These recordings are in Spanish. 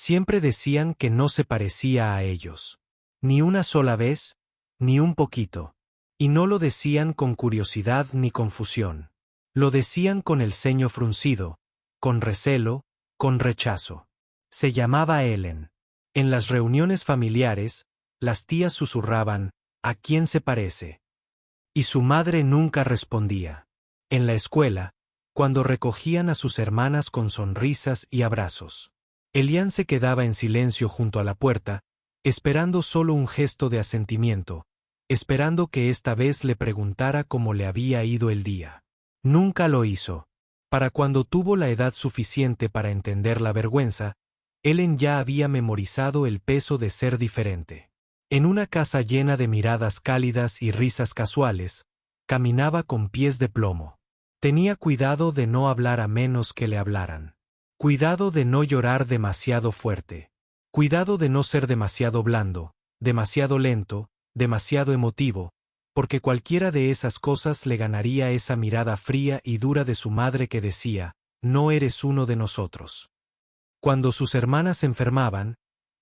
Siempre decían que no se parecía a ellos. Ni una sola vez, ni un poquito. Y no lo decían con curiosidad ni confusión. Lo decían con el ceño fruncido, con recelo, con rechazo. Se llamaba Ellen. En las reuniones familiares, las tías susurraban, ¿a quién se parece? Y su madre nunca respondía. En la escuela, cuando recogían a sus hermanas con sonrisas y abrazos, Elian se quedaba en silencio junto a la puerta, esperando solo un gesto de asentimiento, esperando que esta vez le preguntara cómo le había ido el día. Nunca lo hizo. Para cuando tuvo la edad suficiente para entender la vergüenza, Ellen ya había memorizado el peso de ser diferente. En una casa llena de miradas cálidas y risas casuales, caminaba con pies de plomo. Tenía cuidado de no hablar a menos que le hablaran. Cuidado de no llorar demasiado fuerte. Cuidado de no ser demasiado blando, demasiado lento, demasiado emotivo, porque cualquiera de esas cosas le ganaría esa mirada fría y dura de su madre que decía, no eres uno de nosotros. Cuando sus hermanas enfermaban,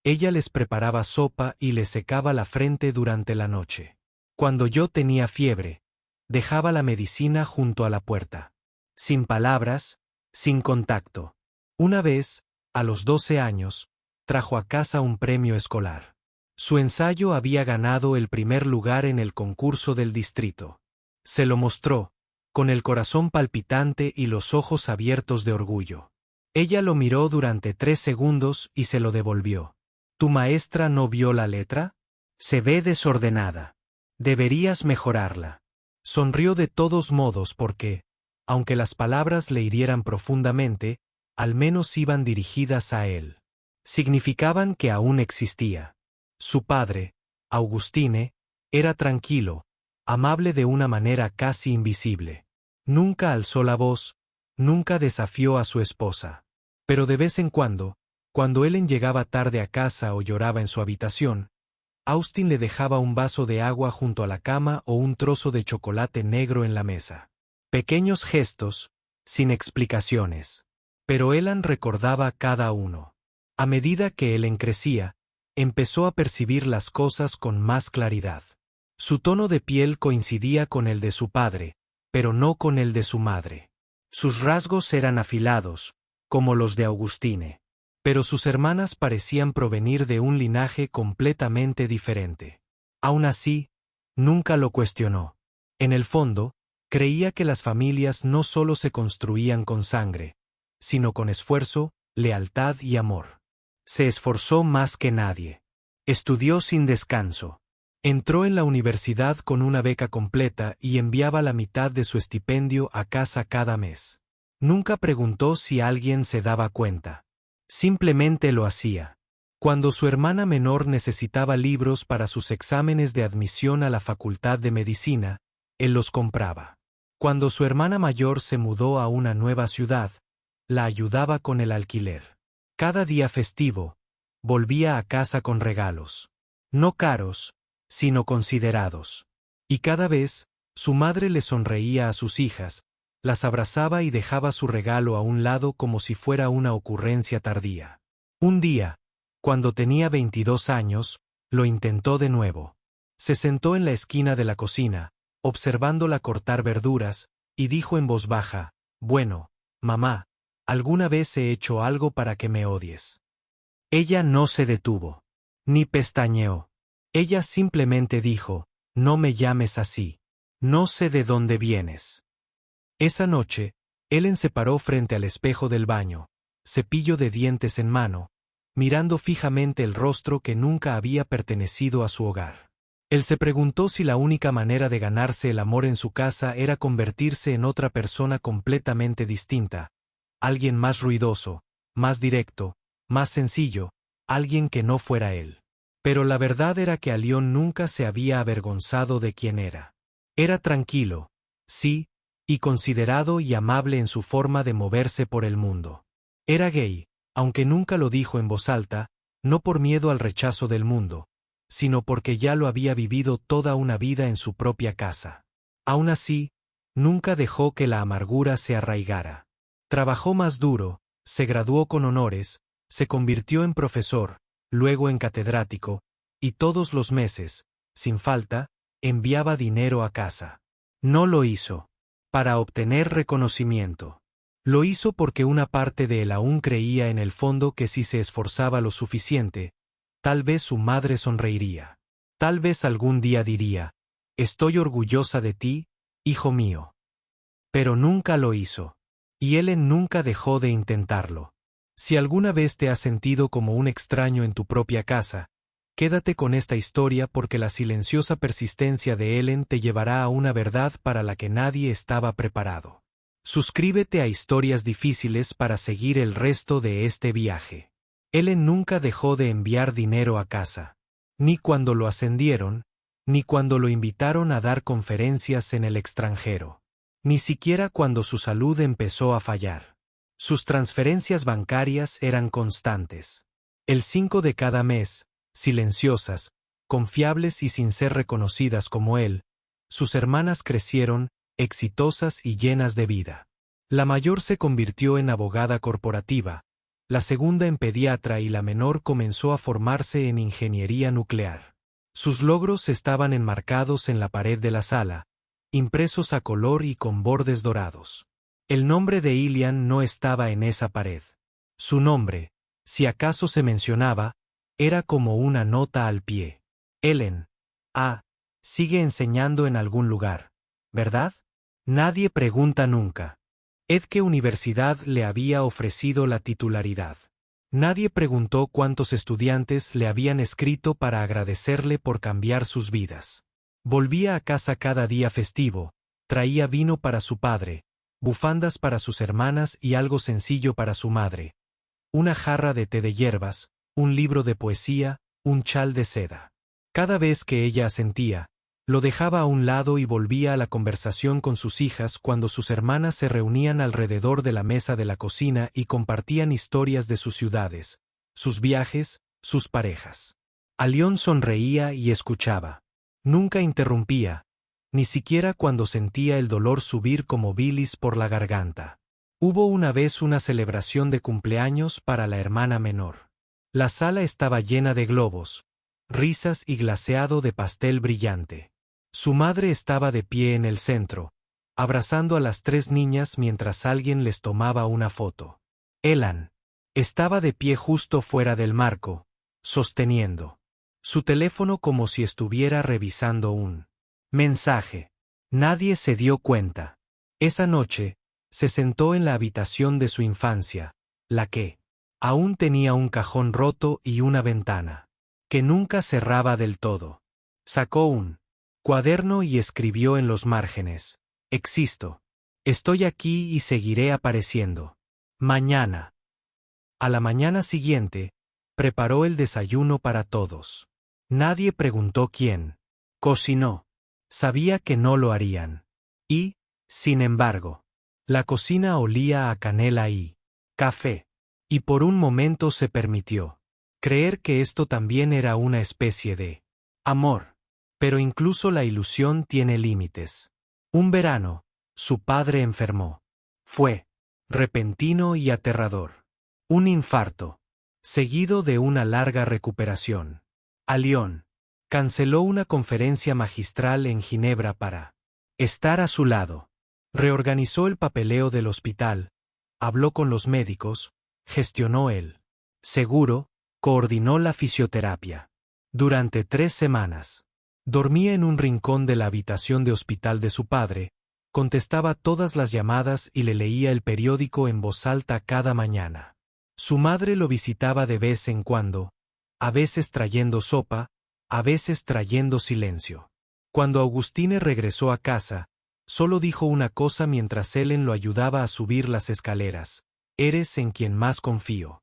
ella les preparaba sopa y les secaba la frente durante la noche. Cuando yo tenía fiebre, dejaba la medicina junto a la puerta. Sin palabras, sin contacto. Una vez, a los 12 años, trajo a casa un premio escolar. Su ensayo había ganado el primer lugar en el concurso del distrito. Se lo mostró, con el corazón palpitante y los ojos abiertos de orgullo. Ella lo miró durante 3 segundos y se lo devolvió. ¿Tu maestra no vio la letra? Se ve desordenada. Deberías mejorarla. Sonrió de todos modos porque, aunque las palabras le hirieran profundamente, al menos iban dirigidas a él. Significaban que aún existía. Su padre, Augustine, era tranquilo, amable de una manera casi invisible. Nunca alzó la voz, nunca desafió a su esposa. Pero de vez en cuando Ellen llegaba tarde a casa o lloraba en su habitación, Austin le dejaba un vaso de agua junto a la cama o un trozo de chocolate negro en la mesa. Pequeños gestos, sin explicaciones. Pero Ellen recordaba cada uno. A medida que Ellen crecía, empezó a percibir las cosas con más claridad. Su tono de piel coincidía con el de su padre, pero no con el de su madre. Sus rasgos eran afilados, como los de Augustine. Pero sus hermanas parecían provenir de un linaje completamente diferente. Aún así, nunca lo cuestionó. En el fondo, creía que las familias no solo se construían con sangre, sino con esfuerzo, lealtad y amor. Se esforzó más que nadie. Estudió sin descanso. Entró en la universidad con una beca completa y enviaba la mitad de su estipendio a casa cada mes. Nunca preguntó si alguien se daba cuenta. Simplemente lo hacía. Cuando su hermana menor necesitaba libros para sus exámenes de admisión a la Facultad de Medicina, él los compraba. Cuando su hermana mayor se mudó a una nueva ciudad, la ayudaba con el alquiler. Cada día festivo, volvía a casa con regalos. No caros, sino considerados. Y cada vez, su madre le sonreía a sus hijas, las abrazaba y dejaba su regalo a un lado como si fuera una ocurrencia tardía. Un día, cuando tenía 22 años, lo intentó de nuevo. Se sentó en la esquina de la cocina, observándola cortar verduras, y dijo en voz baja, «Bueno, mamá, ¿alguna vez he hecho algo para que me odies?» Ella no se detuvo, ni pestañeó. Ella simplemente dijo, «No me llames así. No sé de dónde vienes». Esa noche, Ellen se paró frente al espejo del baño, cepillo de dientes en mano, mirando fijamente el rostro que nunca había pertenecido a su hogar. Él se preguntó si la única manera de ganarse el amor en su casa era convertirse en otra persona completamente distinta, alguien más ruidoso, más directo, más sencillo, alguien que no fuera él. Pero la verdad era que Alión nunca se había avergonzado de quién era. Era tranquilo, sí, y considerado y amable en su forma de moverse por el mundo. Era gay, aunque nunca lo dijo en voz alta, no por miedo al rechazo del mundo, sino porque ya lo había vivido toda una vida en su propia casa. Aún así, nunca dejó que la amargura se arraigara. Trabajó más duro, se graduó con honores, Se convirtió en profesor, luego en catedrático, y todos los meses, sin falta, enviaba dinero a casa. No lo hizo para obtener reconocimiento. Lo hizo porque una parte de él aún creía en el fondo que si se esforzaba lo suficiente, tal vez su madre sonreiría. Tal vez algún día diría: «Estoy orgullosa de ti, hijo mío». Pero nunca lo hizo. Y Ellen nunca dejó de intentarlo. Si alguna vez te has sentido como un extraño en tu propia casa, quédate con esta historia porque la silenciosa persistencia de Ellen te llevará a una verdad para la que nadie estaba preparado. Suscríbete a Historias Difíciles para seguir el resto de este viaje. Ellen nunca dejó de enviar dinero a casa. Ni cuando lo ascendieron, ni cuando lo invitaron a dar conferencias en el extranjero. Ni siquiera cuando su salud empezó a fallar. Sus transferencias bancarias eran constantes. El 5 de cada mes, silenciosas, confiables y sin ser reconocidas como él, sus hermanas crecieron, exitosas y llenas de vida. La mayor se convirtió en abogada corporativa, la segunda en pediatra y la menor comenzó a formarse en ingeniería nuclear. Sus logros estaban enmarcados en la pared de la sala, impresos a color y con bordes dorados. El nombre de Ilian no estaba en esa pared. Su nombre, si acaso se mencionaba, era como una nota al pie. Ellen, sigue enseñando en algún lugar, ¿verdad? Nadie pregunta nunca. ¿Qué universidad le había ofrecido la titularidad? Nadie preguntó cuántos estudiantes le habían escrito para agradecerle por cambiar sus vidas. Volvía a casa cada día festivo, traía vino para su padre, bufandas para sus hermanas y algo sencillo para su madre. Una jarra de té de hierbas, un libro de poesía, un chal de seda. Cada vez que ella asentía, lo dejaba a un lado y volvía a la conversación con sus hijas cuando sus hermanas se reunían alrededor de la mesa de la cocina y compartían historias de sus ciudades, sus viajes, sus parejas. Alión sonreía y escuchaba. Nunca interrumpía, ni siquiera cuando sentía el dolor subir como bilis por la garganta. Hubo una vez una celebración de cumpleaños para la hermana menor. La sala estaba llena de globos, risas y glaseado de pastel brillante. Su madre estaba de pie en el centro, abrazando a las 3 niñas mientras alguien les tomaba una foto. Ellen estaba de pie justo fuera del marco, sosteniendo su teléfono como si estuviera revisando un mensaje. Nadie se dio cuenta. Esa noche, se sentó en la habitación de su infancia, la que aún tenía un cajón roto y una ventana que nunca cerraba del todo. Sacó un cuaderno y escribió en los márgenes: «Existo. Estoy aquí y seguiré apareciendo. Mañana». A la mañana siguiente, preparó el desayuno para todos. Nadie preguntó quién cocinó. Sabía que no lo harían. Y, sin embargo, la cocina olía a canela y café. Y por un momento se permitió creer que esto también era una especie de amor. Pero incluso la ilusión tiene límites. Un verano, su padre enfermó. Fue repentino y aterrador. Un infarto, seguido de una larga recuperación. Alión canceló una conferencia magistral en Ginebra para estar a su lado. Reorganizó el papeleo del hospital, habló con los médicos, gestionó el seguro, coordinó la fisioterapia. Durante 3 semanas, dormía en un rincón de la habitación de hospital de su padre, contestaba todas las llamadas y le leía el periódico en voz alta cada mañana. Su madre lo visitaba de vez en cuando, a veces trayendo sopa, a veces trayendo silencio. Cuando Augustine regresó a casa, solo dijo una cosa mientras Ellen lo ayudaba a subir las escaleras: «Eres en quien más confío».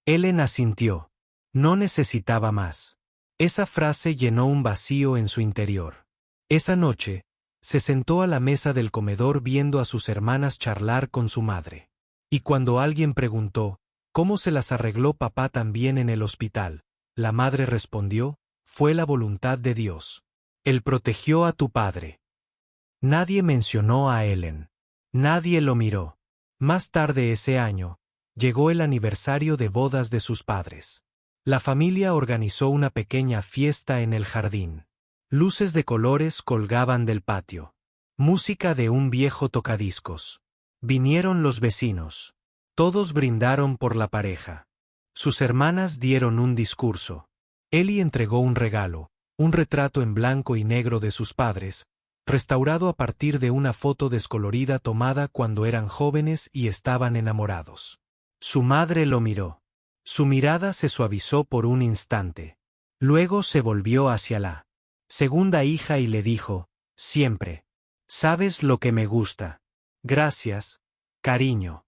Ellen asintió. No necesitaba más. Esa frase llenó un vacío en su interior. Esa noche, se sentó a la mesa del comedor viendo a sus hermanas charlar con su madre. Y cuando alguien preguntó cómo se las arregló papá también en el hospital, la madre respondió: «Fue la voluntad de Dios. Él protegió a tu padre». Nadie mencionó a Ellen. Nadie lo miró. Más tarde ese año, llegó el aniversario de bodas de sus padres. La familia organizó una pequeña fiesta en el jardín. Luces de colores colgaban del patio. Música de un viejo tocadiscos. Vinieron los vecinos. Todos brindaron por la pareja. Sus hermanas dieron un discurso. Ellie entregó un regalo, un retrato en blanco y negro de sus padres, restaurado a partir de una foto descolorida tomada cuando eran jóvenes y estaban enamorados. Su madre lo miró. Su mirada se suavizó por un instante. Luego se volvió hacia la segunda hija y le dijo, siempre. Sabes lo que me gusta. Gracias, cariño.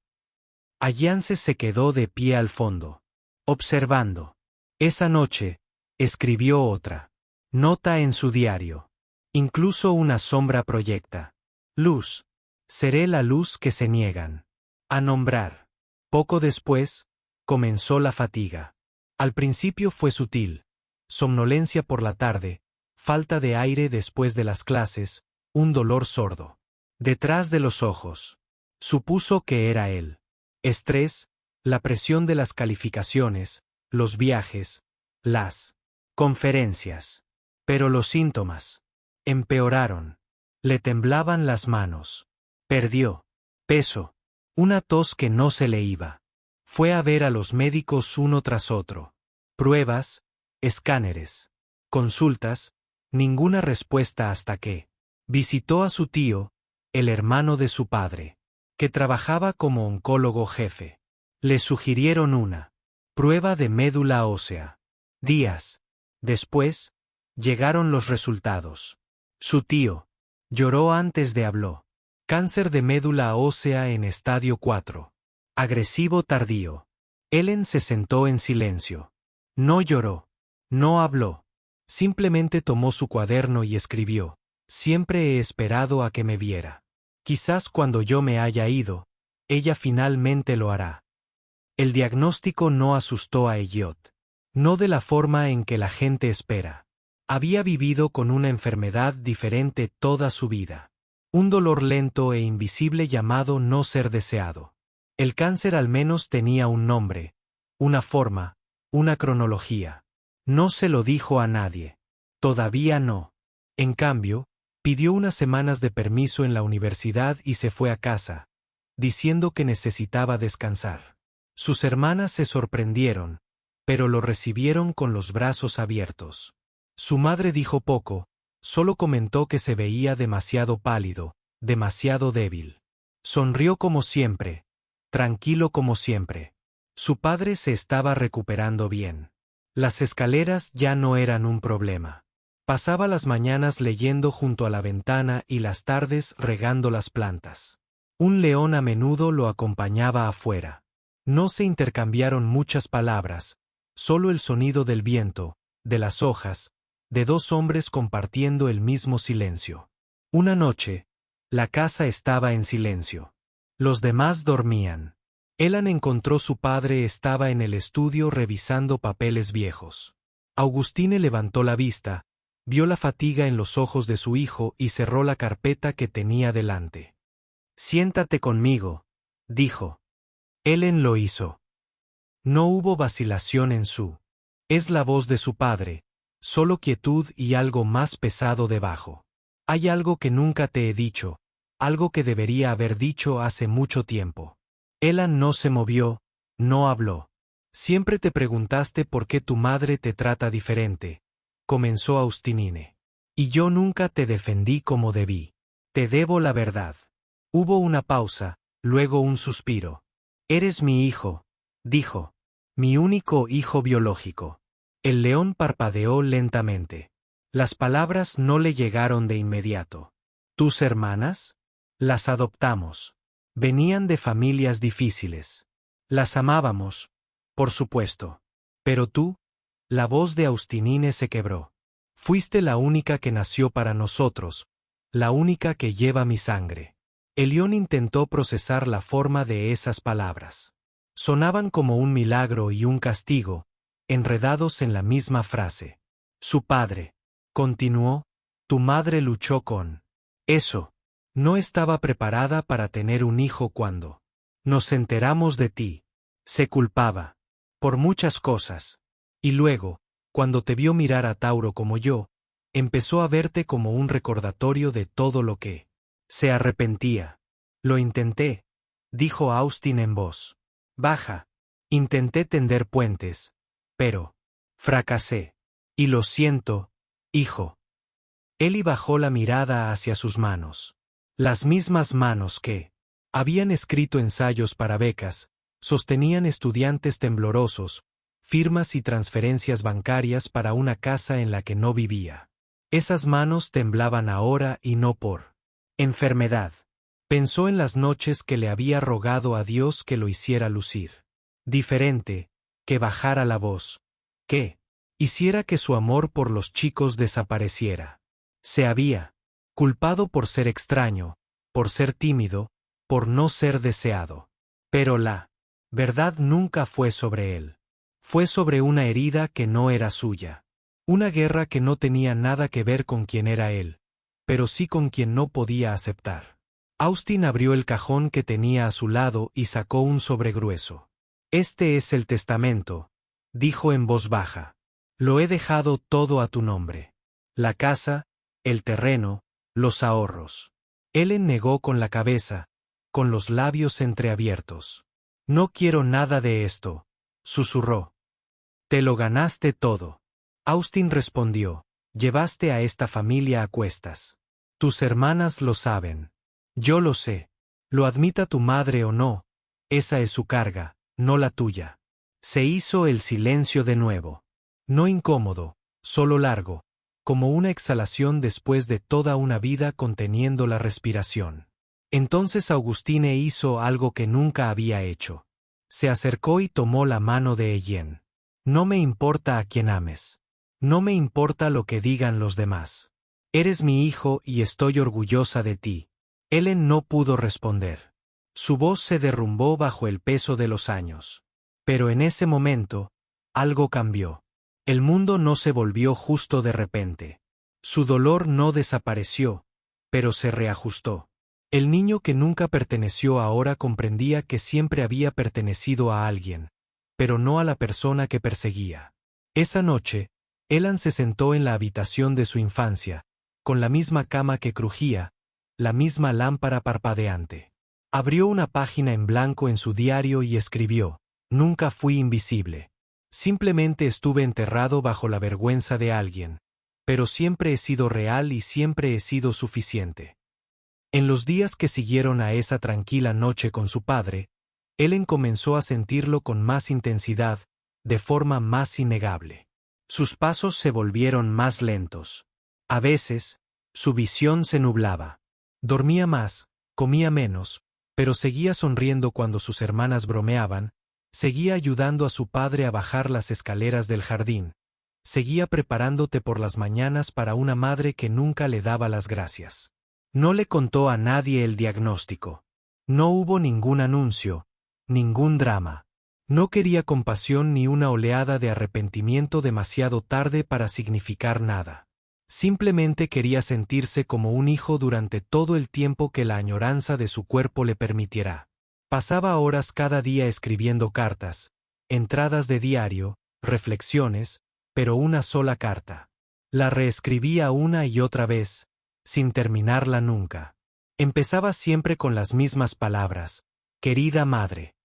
Ayance se quedó de pie al fondo, observando. Esa noche, escribió otra nota en su diario. Incluso una sombra proyecta. Luz. Seré la luz que se niegan a nombrar. Poco después, comenzó la fatiga. Al principio fue sutil. Somnolencia por la tarde, falta de aire después de las clases, un dolor sordo. Detrás de los ojos. Supuso que era él. Estrés, la presión de las calificaciones, los viajes, las conferencias. Pero los síntomas empeoraron. Le temblaban las manos. Perdió peso. Una tos que no se le iba. Fue a ver a los médicos uno tras otro. Pruebas, escáneres, consultas, ninguna respuesta hasta que visitó a su tío, el hermano de su padre, que trabajaba como oncólogo jefe. Le sugirieron una prueba de médula ósea. Días después, llegaron los resultados. Su tío lloró antes de hablar. Cáncer de médula ósea en estadio 4. Agresivo tardío. Ellen se sentó en silencio. No lloró. No habló. Simplemente tomó su cuaderno y escribió. Siempre he esperado a que me viera. Quizás cuando yo me haya ido, ella finalmente lo hará. El diagnóstico no asustó a Elliot. No de la forma en que la gente espera. Había vivido con una enfermedad diferente toda su vida. Un dolor lento e invisible llamado no ser deseado. El cáncer al menos tenía un nombre, una forma, una cronología. No se lo dijo a nadie. Todavía no. En cambio, pidió unas semanas de permiso en la universidad y se fue a casa, diciendo que necesitaba descansar. Sus hermanas se sorprendieron, pero lo recibieron con los brazos abiertos. Su madre dijo poco, solo comentó que se veía demasiado pálido, demasiado débil. Sonrió como siempre, tranquilo como siempre. Su padre se estaba recuperando bien. Las escaleras ya no eran un problema. Pasaba las mañanas leyendo junto a la ventana y las tardes regando las plantas. Un león a menudo lo acompañaba afuera. No se intercambiaron muchas palabras, solo el sonido del viento, de las hojas, de dos hombres compartiendo el mismo silencio. Una noche, la casa estaba en silencio. Los demás dormían. Ellen encontró su padre estaba en el estudio revisando papeles viejos. Augustine levantó la vista, vio la fatiga en los ojos de su hijo y cerró la carpeta que tenía delante. Siéntate conmigo, dijo. Ellen lo hizo. No hubo vacilación en su. Es la voz de su padre, solo quietud y algo más pesado debajo. Hay algo que nunca te he dicho, algo que debería haber dicho hace mucho tiempo. Ellen no se movió, no habló. Siempre te preguntaste por qué tu madre te trata diferente, comenzó Augustine. Y yo nunca te defendí como debí. Te debo la verdad. Hubo una pausa, luego un suspiro. Eres mi hijo, dijo. Mi único hijo biológico. El león parpadeó lentamente. Las palabras no le llegaron de inmediato. ¿Tus hermanas? Las adoptamos. Venían de familias difíciles. Las amábamos, por supuesto. Pero tú, la voz de Augustine se quebró. Fuiste la única que nació para nosotros, la única que lleva mi sangre. El león intentó procesar la forma de esas palabras. Sonaban como un milagro y un castigo, enredados en la misma frase. Su padre, continuó, tu madre luchó con eso. No estaba preparada para tener un hijo cuando nos enteramos de ti. Se culpaba. Por muchas cosas. Y luego, cuando te vio mirar a Tauro como yo, empezó a verte como un recordatorio de todo lo que se arrepentía. Lo intenté, dijo Austin en voz baja. Intenté tender puentes, pero fracasé. Y lo siento, hijo. Eli bajó la mirada hacia sus manos. Las mismas manos que habían escrito ensayos para becas, sostenían estudiantes temblorosos, firmas y transferencias bancarias para una casa en la que no vivía. Esas manos temblaban ahora y no por enfermedad. Pensó en las noches que le había rogado a Dios que lo hiciera lucir diferente, que bajara la voz, que hiciera que su amor por los chicos desapareciera. Se había culpado por ser extraño, por ser tímido, por no ser deseado. Pero la verdad nunca fue sobre él. Fue sobre una herida que no era suya. Una guerra que no tenía nada que ver con quien era él, pero sí con quien no podía aceptar. Austin abrió el cajón que tenía a su lado y sacó un sobre grueso. Este es el testamento, dijo en voz baja. Lo he dejado todo a tu nombre. La casa, el terreno, los ahorros. Ellen negó con la cabeza, con los labios entreabiertos. No quiero nada de esto, susurró. Te lo ganaste todo. Austin respondió, llevaste a esta familia a cuestas. Tus hermanas lo saben. Yo lo sé. Lo admita tu madre o no, esa es su carga, no la tuya. Se hizo el silencio de nuevo. No incómodo, solo largo, como una exhalación después de toda una vida conteniendo la respiración. Entonces Augustine hizo algo que nunca había hecho. Se acercó y tomó la mano de Ellen. No me importa a quien ames. No me importa lo que digan los demás. Eres mi hijo y estoy orgullosa de ti. Ellen no pudo responder. Su voz se derrumbó bajo el peso de los años. Pero en ese momento, algo cambió. El mundo no se volvió justo de repente. Su dolor no desapareció, pero se reajustó. El niño que nunca perteneció ahora comprendía que siempre había pertenecido a alguien, pero no a la persona que perseguía. Esa noche, Ellen se sentó en la habitación de su infancia, con la misma cama que crujía, la misma lámpara parpadeante. Abrió una página en blanco en su diario y escribió: nunca fui invisible. Simplemente estuve enterrado bajo la vergüenza de alguien, pero siempre he sido real y siempre he sido suficiente. En los días que siguieron a esa tranquila noche con su padre, Ellen comenzó a sentirlo con más intensidad, de forma más innegable. Sus pasos se volvieron más lentos. A veces, su visión se nublaba. Dormía más, comía menos, pero seguía sonriendo cuando sus hermanas bromeaban, seguía ayudando a su padre a bajar las escaleras del jardín, seguía preparándote por las mañanas para una madre que nunca le daba las gracias. No le contó a nadie el diagnóstico. No hubo ningún anuncio, ningún drama. No quería compasión ni una oleada de arrepentimiento demasiado tarde para significar nada. Simplemente quería sentirse como un hijo durante todo el tiempo que la añoranza de su cuerpo le permitiera. Pasaba horas cada día escribiendo cartas, entradas de diario, reflexiones, pero una sola carta. La reescribía una y otra vez, sin terminarla nunca. Empezaba siempre con las mismas palabras: querida madre.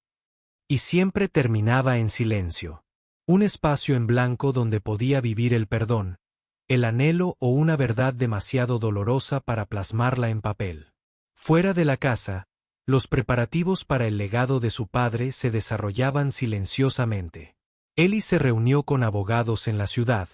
Y siempre terminaba en silencio. Un espacio en blanco donde podía vivir el perdón, el anhelo o una verdad demasiado dolorosa para plasmarla en papel. Fuera de la casa, los preparativos para el legado de su padre se desarrollaban silenciosamente. Eli se reunió con abogados en la ciudad,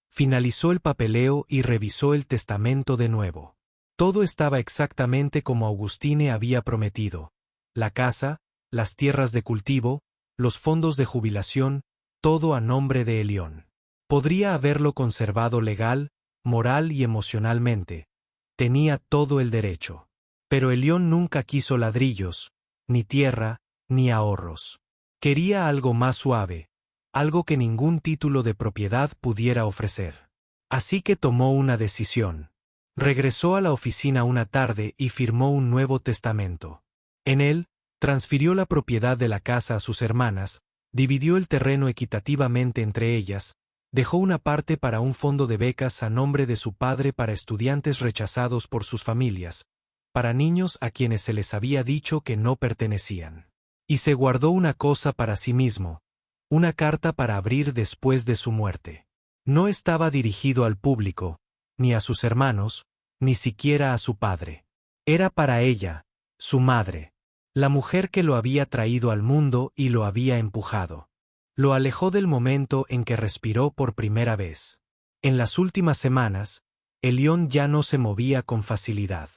finalizó el papeleo y revisó el testamento de nuevo. Todo estaba exactamente como Augustine había prometido. La casa, las tierras de cultivo, los fondos de jubilación, todo a nombre de Elión. Podría haberlo conservado legal, moral y emocionalmente. Tenía todo el derecho. Pero Elión nunca quiso ladrillos, ni tierra, ni ahorros. Quería algo más suave, algo que ningún título de propiedad pudiera ofrecer. Así que tomó una decisión. Regresó a la oficina una tarde y firmó un nuevo testamento. En él, Transfirió la propiedad de la casa a sus hermanas, dividió el terreno equitativamente entre ellas, dejó una parte para un fondo de becas a nombre de su padre para estudiantes rechazados por sus familias, para niños a quienes se les había dicho que no pertenecían. Y se guardó una cosa para sí mismo, una carta para abrir después de su muerte. No estaba dirigido al público, ni a sus hermanos, ni siquiera a su padre. Era para ella, su madre, la mujer que lo había traído al mundo y lo había empujado. Lo alejó del momento en que respiró por primera vez. En las últimas semanas, el león ya no se movía con facilidad.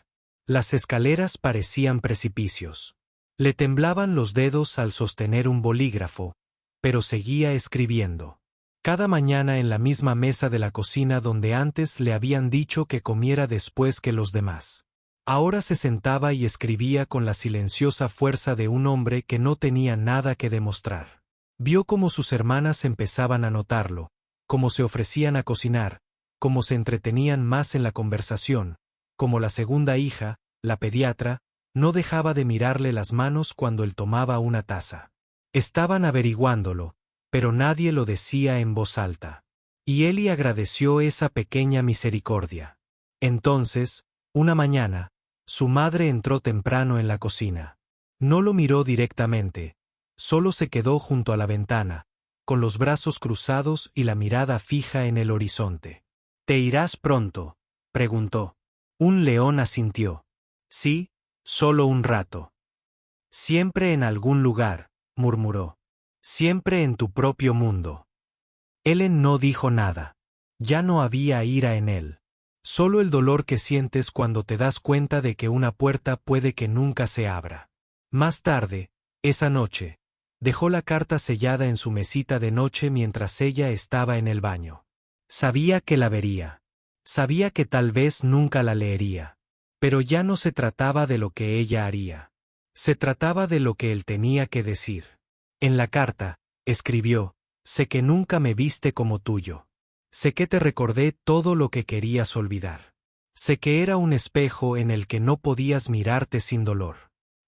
Las escaleras parecían precipicios. Le temblaban los dedos al sostener un bolígrafo, pero seguía escribiendo. Cada mañana en la misma mesa de la cocina donde antes le habían dicho que comiera después que los demás. Ahora se sentaba y escribía con la silenciosa fuerza de un hombre que no tenía nada que demostrar. Vio cómo sus hermanas empezaban a notarlo, cómo se ofrecían a cocinar, cómo se entretenían más en la conversación, cómo la segunda hija, la pediatra, no dejaba de mirarle las manos cuando él tomaba una taza. Estaban averiguándolo, pero nadie lo decía en voz alta. Y Eli agradeció esa pequeña misericordia. Entonces, una mañana, su madre entró temprano en la cocina. No lo miró directamente, solo se quedó junto a la ventana, con los brazos cruzados y la mirada fija en el horizonte. «¿Te irás pronto?», preguntó. Un león asintió. «Sí, solo un rato». «Siempre en algún lugar», murmuró. «Siempre en tu propio mundo». Ellen no dijo nada. Ya no había ira en él. Solo el dolor que sientes cuando te das cuenta de que una puerta puede que nunca se abra. Más tarde, esa noche, dejó la carta sellada en su mesita de noche mientras ella estaba en el baño. Sabía que la vería. Sabía que tal vez nunca la leería. Pero ya no se trataba de lo que ella haría. Se trataba de lo que él tenía que decir. En la carta, escribió: «Sé que nunca me viste como tuyo. Sé que te recordé todo lo que querías olvidar. Sé que era un espejo en el que no podías mirarte sin dolor.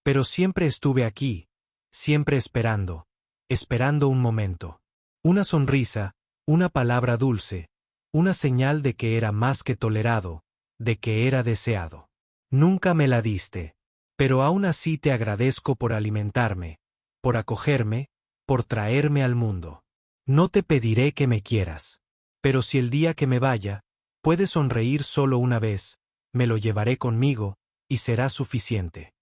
Pero siempre estuve aquí, siempre esperando, esperando un momento. Una sonrisa, una palabra dulce, una señal de que era más que tolerado, de que era deseado. Nunca me la diste, pero aún así te agradezco por alimentarme, por acogerme, por traerme al mundo. No te pediré que me quieras. Pero si el día que me vaya, puedes sonreír solo una vez, me lo llevaré conmigo, y será suficiente».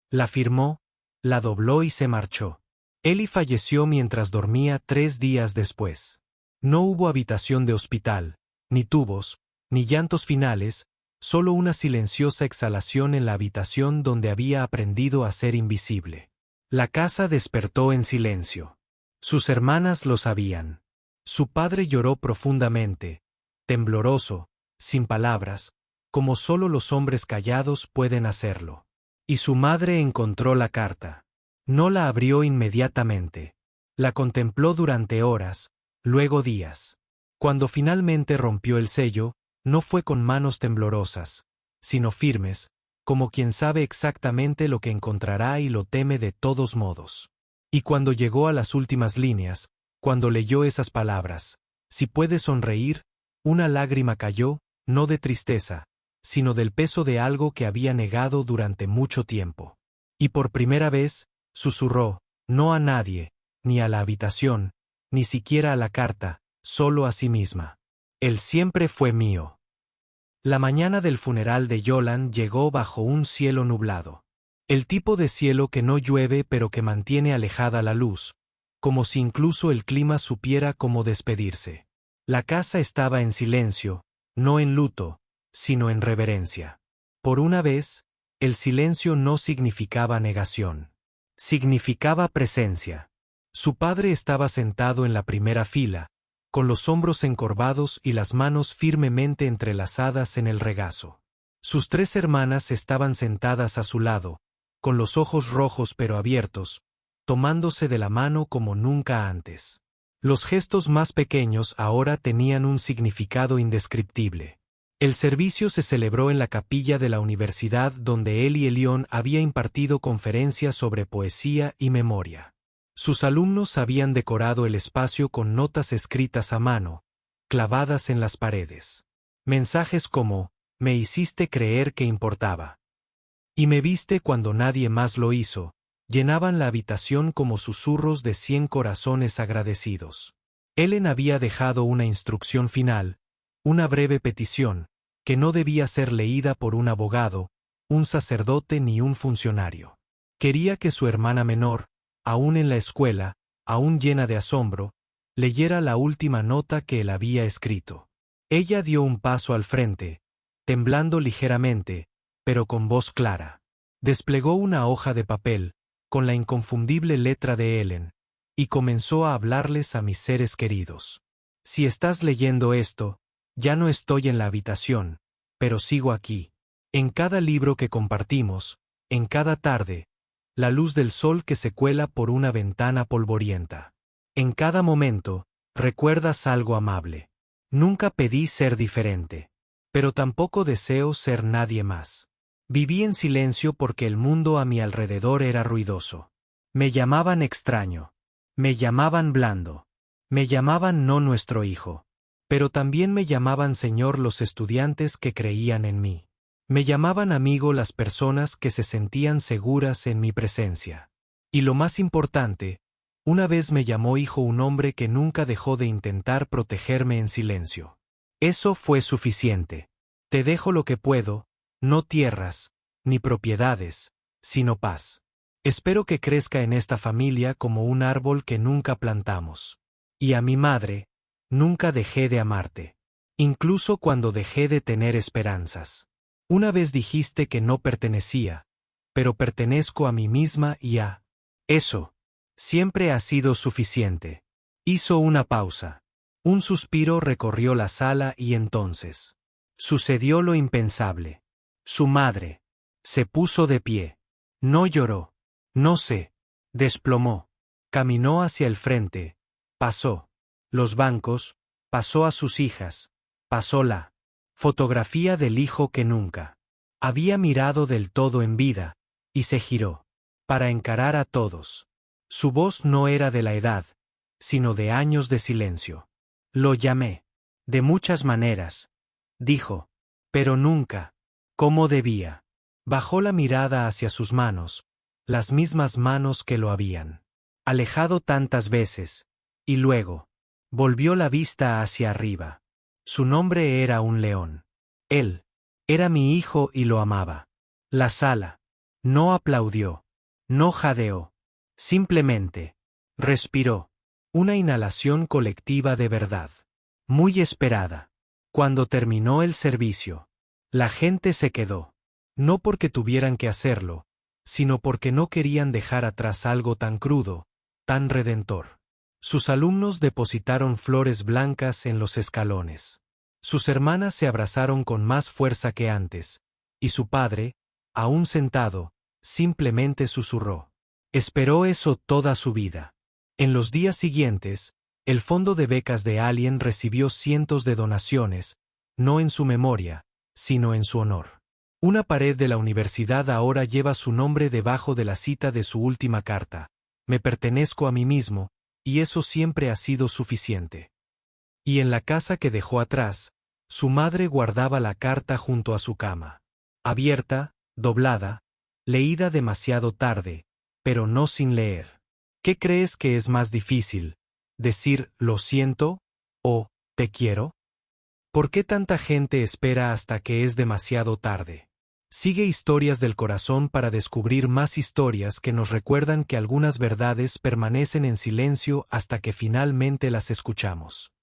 La firmó, la dobló y se marchó. Eli falleció mientras dormía 3 días después. No hubo habitación de hospital, ni tubos, ni llantos finales, solo una silenciosa exhalación en la habitación donde había aprendido a ser invisible. La casa despertó en silencio. Sus hermanas lo sabían. Su padre lloró profundamente, tembloroso, sin palabras, como solo los hombres callados pueden hacerlo. Y su madre encontró la carta. No la abrió inmediatamente. La contempló durante horas, luego días. Cuando finalmente rompió el sello, no fue con manos temblorosas, sino firmes, como quien sabe exactamente lo que encontrará y lo teme de todos modos. Y cuando llegó a las últimas líneas, cuando leyó esas palabras: «Si puedes sonreír», una lágrima cayó, no de tristeza, sino del peso de algo que había negado durante mucho tiempo. Y por primera vez, susurró, no a nadie, ni a la habitación, ni siquiera a la carta, solo a sí misma: «Él siempre fue mío». La mañana del funeral de Yolan llegó bajo un cielo nublado. El tipo de cielo que no llueve pero que mantiene alejada la luz, como si incluso el clima supiera cómo despedirse. La casa estaba en silencio, no en luto, sino en reverencia. Por una vez, el silencio no significaba negación. Significaba presencia. Su padre estaba sentado en la primera fila, con los hombros encorvados y las manos firmemente entrelazadas en el regazo. Sus 3 hermanas estaban sentadas a su lado, con los ojos rojos pero abiertos, tomándose de la mano como nunca antes. Los gestos más pequeños ahora tenían un significado indescriptible. El servicio se celebró en la capilla de la universidad donde Eli Elión había impartido conferencias sobre poesía y memoria. Sus alumnos habían decorado el espacio con notas escritas a mano, clavadas en las paredes. Mensajes como, me hiciste creer que importaba. Y me viste cuando nadie más lo hizo, llenaban la habitación como susurros de 100 corazones agradecidos. Ellen había dejado una instrucción final, una breve petición, que no debía ser leída por un abogado, un sacerdote ni un funcionario. Quería que su hermana menor, aún en la escuela, aún llena de asombro, leyera la última nota que él había escrito. Ella dio un paso al frente, temblando ligeramente, pero con voz clara. Desplegó una hoja de papel, con la inconfundible letra de Ellen, y comenzó a hablarles a mis seres queridos. Si estás leyendo esto, ya no estoy en la habitación, pero sigo aquí. En cada libro que compartimos, en cada tarde, la luz del sol que se cuela por una ventana polvorienta. En cada momento, recuerdas algo amable. Nunca pedí ser diferente, pero tampoco deseo ser nadie más. Viví en silencio porque el mundo a mi alrededor era ruidoso. Me llamaban extraño. Me llamaban blando. Me llamaban no nuestro hijo. Pero también me llamaban Señor los estudiantes que creían en mí. Me llamaban amigo las personas que se sentían seguras en mi presencia. Y lo más importante, una vez me llamó hijo un hombre que nunca dejó de intentar protegerme en silencio. Eso fue suficiente. Te dejo lo que puedo, no tierras, ni propiedades, sino paz. Espero que crezca en esta familia como un árbol que nunca plantamos. Y a mi madre, nunca dejé de amarte. Incluso cuando dejé de tener esperanzas. Una vez dijiste que no pertenecía, pero pertenezco a mí misma y a... Eso. Siempre ha sido suficiente. Hizo una pausa. Un suspiro recorrió la sala y entonces... Sucedió lo impensable. Su madre. Se puso de pie. No lloró. No se desplomó. Caminó hacia el frente. Pasó los bancos, pasó a sus hijas, pasó la fotografía del hijo que nunca había mirado del todo en vida, y se giró, para encarar a todos. Su voz no era de la edad, sino de años de silencio. Lo llamé. De muchas maneras, dijo, pero nunca, como debía. Bajó la mirada hacia sus manos, las mismas manos que lo habían alejado tantas veces, y luego, volvió la vista hacia arriba. Su nombre era un león. Él era mi hijo y lo amaba. La sala no aplaudió, no jadeó, simplemente respiró. Una inhalación colectiva de verdad. Muy esperada. Cuando terminó el servicio, la gente se quedó. No porque tuvieran que hacerlo, sino porque no querían dejar atrás algo tan crudo, tan redentor. Sus alumnos depositaron flores blancas en los escalones. Sus hermanas se abrazaron con más fuerza que antes, y su padre, aún sentado, simplemente susurró. Esperó eso toda su vida. En los días siguientes, el fondo de becas de Alien recibió cientos de donaciones, no en su memoria, sino en su honor. Una pared de la universidad ahora lleva su nombre debajo de la cita de su última carta. Me pertenezco a mí mismo, y eso siempre ha sido suficiente. Y en la casa que dejó atrás, su madre guardaba la carta junto a su cama. Abierta, doblada, leída demasiado tarde, pero no sin leer. ¿Qué crees que es más difícil? ¿Decir lo siento o te quiero? ¿Por qué tanta gente espera hasta que es demasiado tarde? Sigue Historias del Corazón para descubrir más historias que nos recuerdan que algunas verdades permanecen en silencio hasta que finalmente las escuchamos.